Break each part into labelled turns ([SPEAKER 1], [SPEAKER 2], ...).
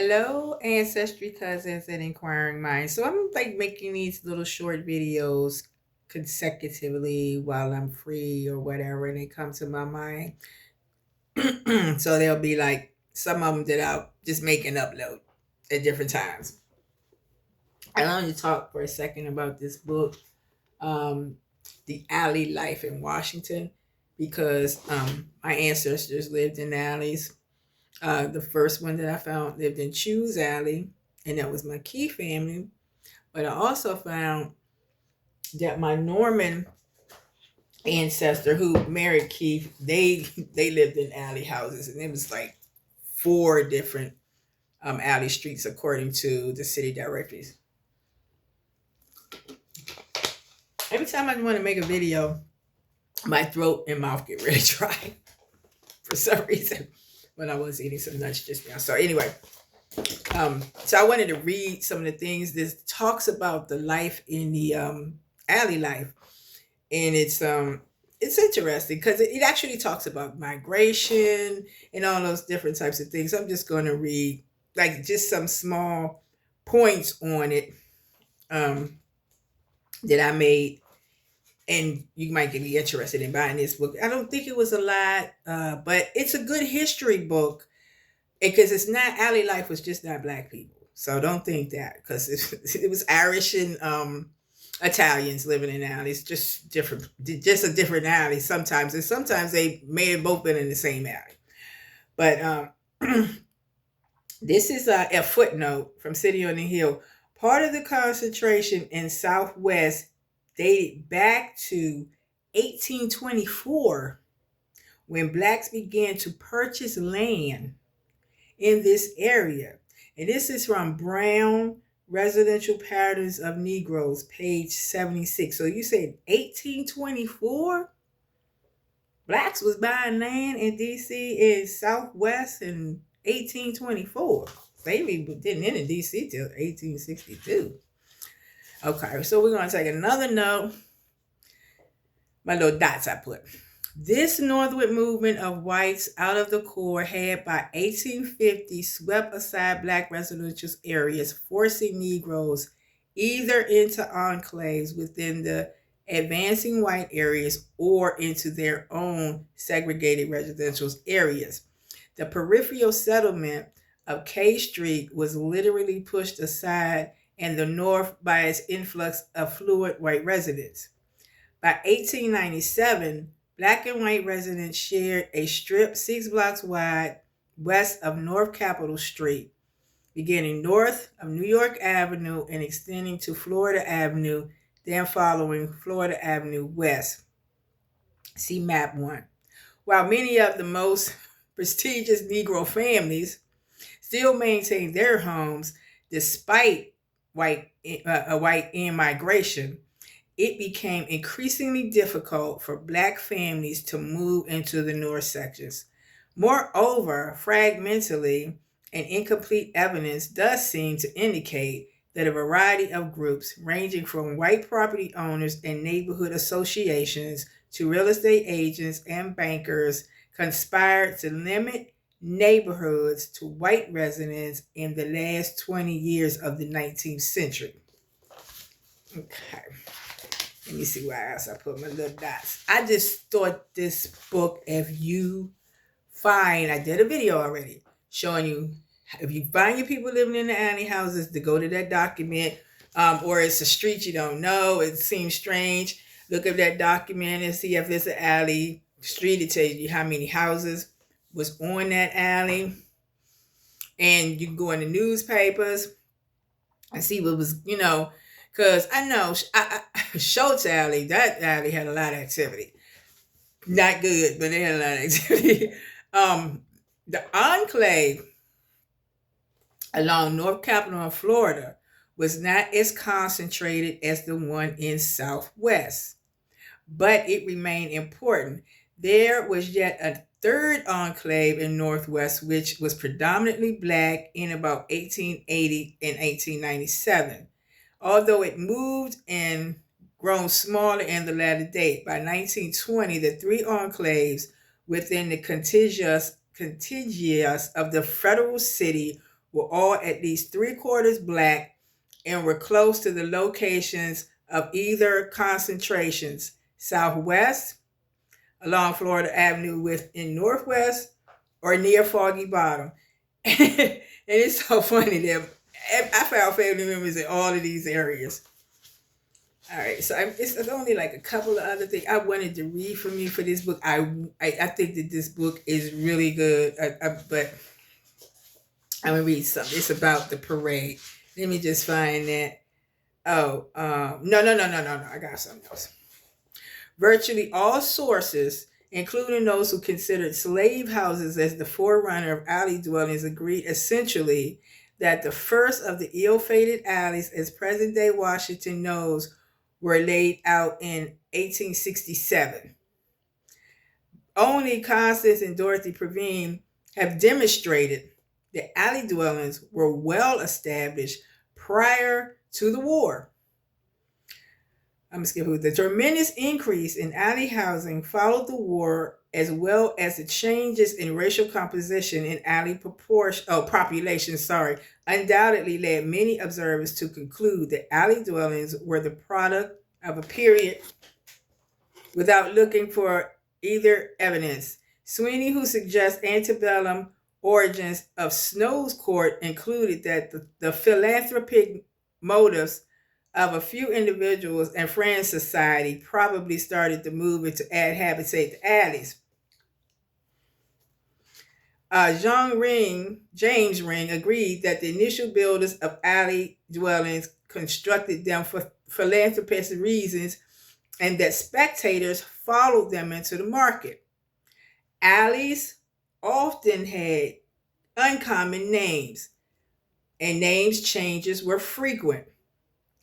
[SPEAKER 1] Hello, ancestry cousins and inquiring minds. So I'm like making these little short videos consecutively while I'm free or whatever, and they come to my mind. So there'll be like some of them that I'll just make and upload at different times. I want to talk for a second about this book, um, The Alley Life in Washington, because my ancestors lived in alleys. The first one that I found lived in Chews Alley, and that was my Key family. But I also found that my Norman ancestor who married Keith, they lived in alley houses, and it was like four different alley streets according to the city directories. Every time I want to make a video, my throat and mouth get really dry for some reason when I was eating some nuts just now. So anyway, so I wanted to read some of the things. This talks about the life in the alley life, and it's interesting because it actually talks about migration and all those different types of things. I'm just going to read like just some small points on it that I made, and you might be interested in buying this book. I don't think it was a lot, but it's a good history book because it's not alley life was just not black people. So don't think that because it was Irish and Italians living in alleys, just different, just a different alley sometimes, and sometimes they may have both been in the same alley. But this is a footnote from City on the Hill. Part of the concentration in Southwest dated back to 1824 when blacks began to purchase land in this area. And this is from Brown Residential Patterns of Negroes, page 76. So you said 1824? Blacks was buying land in DC in Southwest in 1824. Slavery didn't end in DC till 1862. Okay, so we're going to take another note. My little dots I put. This northward movement of whites out of the core had by 1850 swept aside black residential areas, forcing Negroes either into enclaves within the advancing white areas or into their own segregated residential areas. The peripheral settlement of K Street was literally pushed aside in the north by its influx of affluent white residents. By 1897, black and white residents shared a strip 6 blocks wide west of North Capitol Street, beginning north of New York Avenue and extending to Florida Avenue, then following Florida Avenue west. See map 1. While many of the most prestigious Negro families still maintained their homes despite white immigration, it became increasingly difficult for black families to move into the north sections. Moreover, fragmentally and incomplete evidence does seem to indicate that a variety of groups, ranging from white property owners and neighborhood associations to real estate agents and bankers, conspired to limit neighborhoods to white residents in the last 20 years of the 19th century. Okay. Let me see where else I put my little dots. I just thought this book, if you find, I did a video already showing you, if you find your people living in the alley houses, to go to that document, or it's a street you don't know, it seems strange, look at that document and see if it's an alley street. It tells you how many houses was on that alley. And you can go in the newspapers and see what was, because I know Schultz Alley, that alley had a lot of activity. Not good, but they had a lot of activity. The enclave along North Capitol in Florida was not as concentrated as the one in Southwest, but it remained important. There was yet a third enclave in Northwest, which was predominantly black in about 1880 and 1897. Although it moved and grown smaller in the latter date, by 1920, the three enclaves within the contiguous of the federal city were all at least 3/4 Black and were close to the locations of either concentrations, Southwest, along Florida Avenue in Northwest, or near Foggy Bottom. And it's so funny that I found family members in all of these areas. All right, so it's only like a couple of other things I wanted to read from you for this book. I think that this book is really good, but I'm gonna read something. It's about the parade. Let me just find that. Oh, no. I got something else. Virtually all sources, including those who considered slave houses as the forerunner of alley dwellings, agreed essentially that the first of the ill-fated alleys, as present-day Washington knows, were laid out in 1867. Only Constance and Dorothy Previne have demonstrated that alley dwellings were well established prior to the war. I'm skipping. The tremendous increase in alley housing followed the war, as well as the changes in racial composition in alley population, undoubtedly led many observers to conclude that alley dwellings were the product of a period without looking for either evidence. Sweeney, who suggests antebellum origins of Snow's court, included that the philanthropic motives of a few individuals and Friends Society probably started the movement to add habitat to alleys. James Ring agreed that the initial builders of alley dwellings constructed them for philanthropic reasons and that spectators followed them into the market. Alleys often had uncommon names, and names changes were frequent.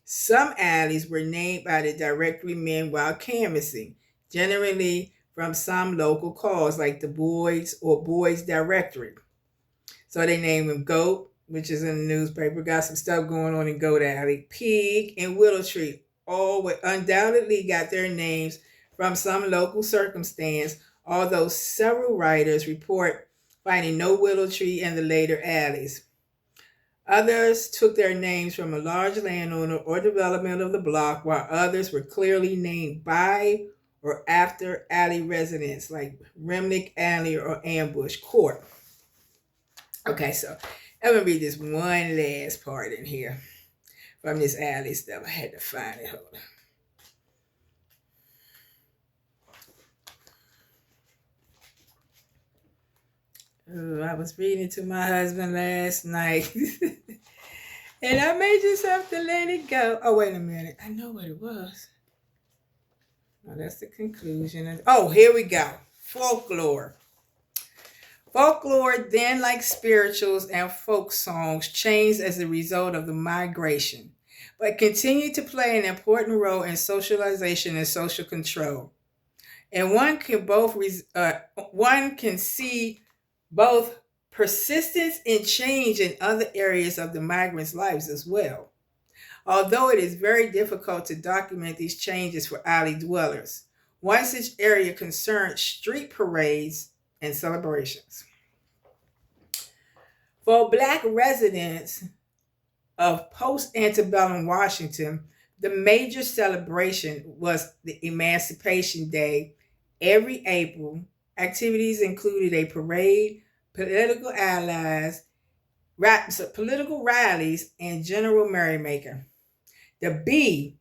[SPEAKER 1] Some alleys were named by the directory men while canvassing, generally from some local cause like the Boys or Boys Directory. So they named them Goat, which is in the newspaper. Got some stuff going on in Goat Alley. Pig and Willow Tree all undoubtedly got their names from some local circumstance, although several writers report finding no willow tree in the later alleys. Others took their names from a large landowner or development of the block, while others were clearly named by or after alley residents, like Remnick Alley or Ambush Court. Okay, so I'm going to read this one last part in here from this alley stuff. I had to find it. Hold on. I was reading to my husband last night. And I may just have to let it go. Oh, wait a minute. I know what it was. Oh, that's the conclusion. Oh, here we go. Folklore. Folklore, then like spirituals and folk songs, changed as a result of the migration, but continued to play an important role in socialization and social control. And one can see both persistence and change in other areas of the migrants' lives as well. Although it is very difficult to document these changes for alley dwellers, one such area concerned street parades and celebrations. For Black residents of post-antebellum Washington, the major celebration was the Emancipation Day every April. Activities included a parade, political rallies, and general merrymaking. The B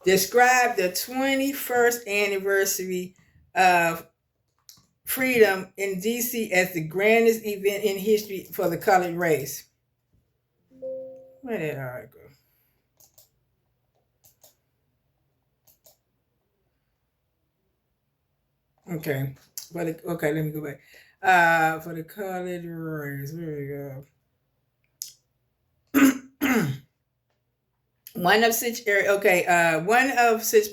[SPEAKER 1] described the 21st anniversary of freedom in D.C. as the grandest event in history for the colored race. Where did I go? Okay. Okay, let me go back. For the colored race. There we go. One of such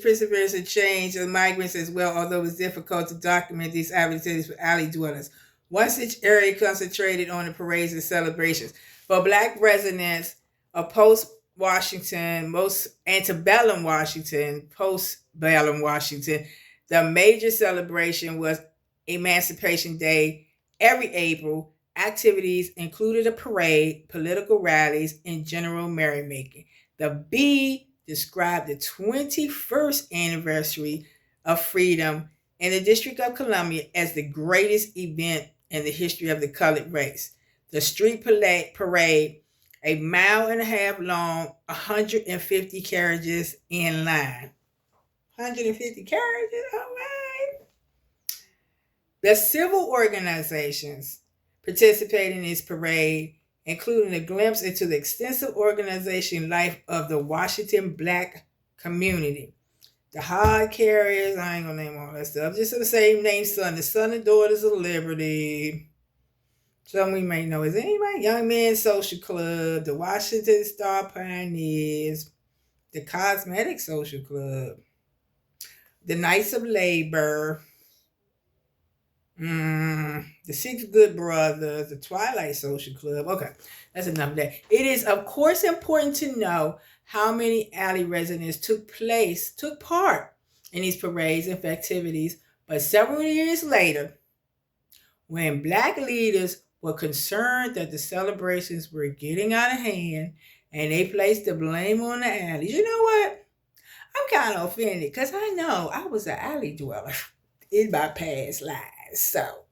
[SPEAKER 1] perseverance and change of migrants as well, although it's difficult to document these activities for alley dwellers. One such area concentrated on the parades and celebrations. For Black residents of post-Washington, most antebellum Washington, post-bellum Washington, the major celebration was Emancipation Day every April. activities included a parade, political rallies, and general merrymaking. The B described the 21st anniversary of freedom in the District of Columbia as the greatest event in the history of the colored race. The street parade, a mile and a half long, 150 carriages in line. 150 carriages, all right. The civil organizations participating in this parade, including a glimpse into the extensive organization life of the Washington Black community. The hard carriers, I ain't gonna name all that stuff, just the same name, the Son and Daughters of Liberty. Some we may know. Is anybody? Young Men's Social Club, the Washington Star Pioneers, the Cosmetic Social Club, the Knights of Labor, the Six Good Brothers, the Twilight Social Club. Okay, that's enough of that. It is, of course, important to know how many alley residents took part in these parades and festivities, but several years later, when Black leaders were concerned that the celebrations were getting out of hand and they placed the blame on the alleys. You know what? I'm kind of offended because I know I was an alley dweller in my past lives. So,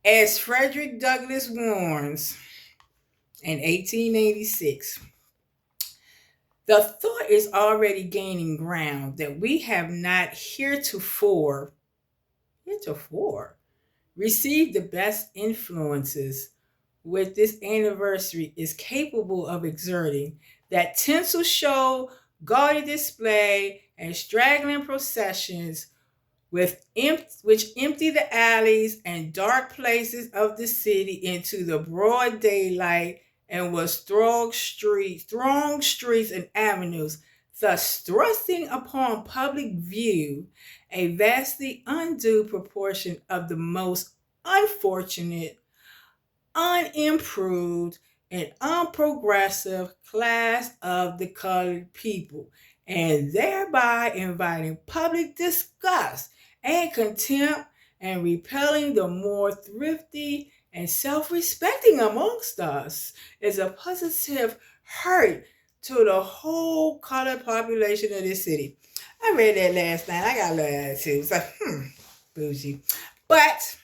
[SPEAKER 1] as Frederick Douglass warns in 1886, the thought is already gaining ground that we have not heretofore received the best influences which this anniversary is capable of exerting, that tinsel show, gaudy display, and straggling processions which empty the alleys and dark places of the city into the broad daylight and was thronged streets and avenues, thus thrusting upon public view a vastly undue proportion of the most unfortunate, unimproved, and unprogressive class of the colored people, and thereby inviting public disgust and contempt and repelling the more thrifty and self-respecting amongst us, is a positive hurt to the whole colored population of this city. I read that last night. I got a little attitude. It's like, bougie. But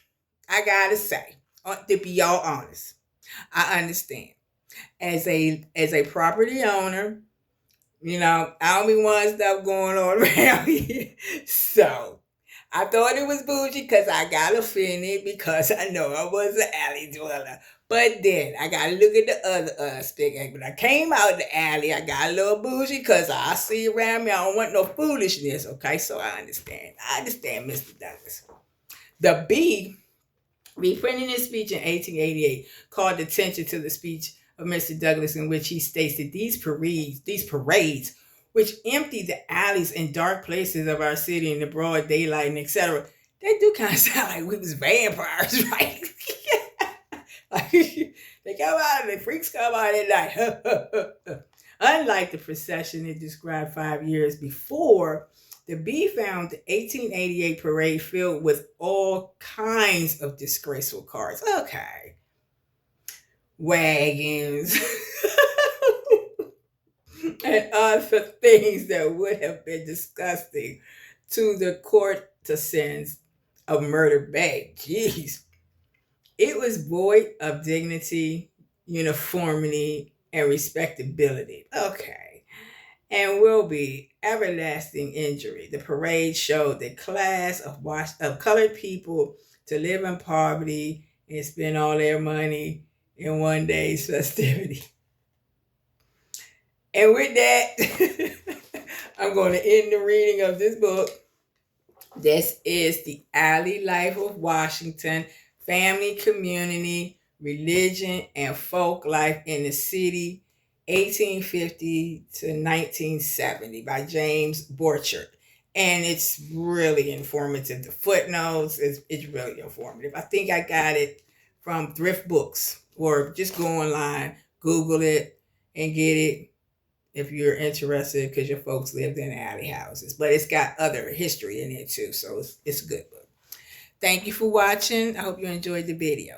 [SPEAKER 1] I gotta say, to be all honest, I understand. As a property owner, you know, I don't be wanting stuff going on around here. So I thought it was bougie because I got offended because I know I was an alley dweller. But then I got to look at the other aspect. When I came out the alley, I got a little bougie because I see around me. I don't want no foolishness. Okay, so I understand. Mr. Douglas. The B, reprinting his speech in 1888, called attention to the speech of Mr. Douglas, in which he states that these parades, which empty the alleys and dark places of our city in the broad daylight and etc., they do kind of sound like we was vampires, right? Like, they come out and the freaks come out at night. Unlike the procession it described 5 years before, the B found the 1888 parade filled with all kinds of disgraceful cars. Okay. Wagons. And other things that would have been disgusting to the courtesans of Murder Bay. Jeez. It was void of dignity, uniformity, and respectability. Okay. And will be everlasting injury. The parade showed the class of colored people to live in poverty and spend all their money in one day's festivity. And with that, I'm going to end the reading of this book. This is The Alley Life of Washington, Family, Community, Religion, and Folk Life in the City, 1850 to 1970 by James Borchert. And it's really informative. The footnotes, it's really informative. I think I got it from Thrift Books, or just go online, Google it, and get it if you're interested, because your folks lived in alley houses. But it's got other history in it too, so it's a good book. Thank you for watching. I hope you enjoyed the video.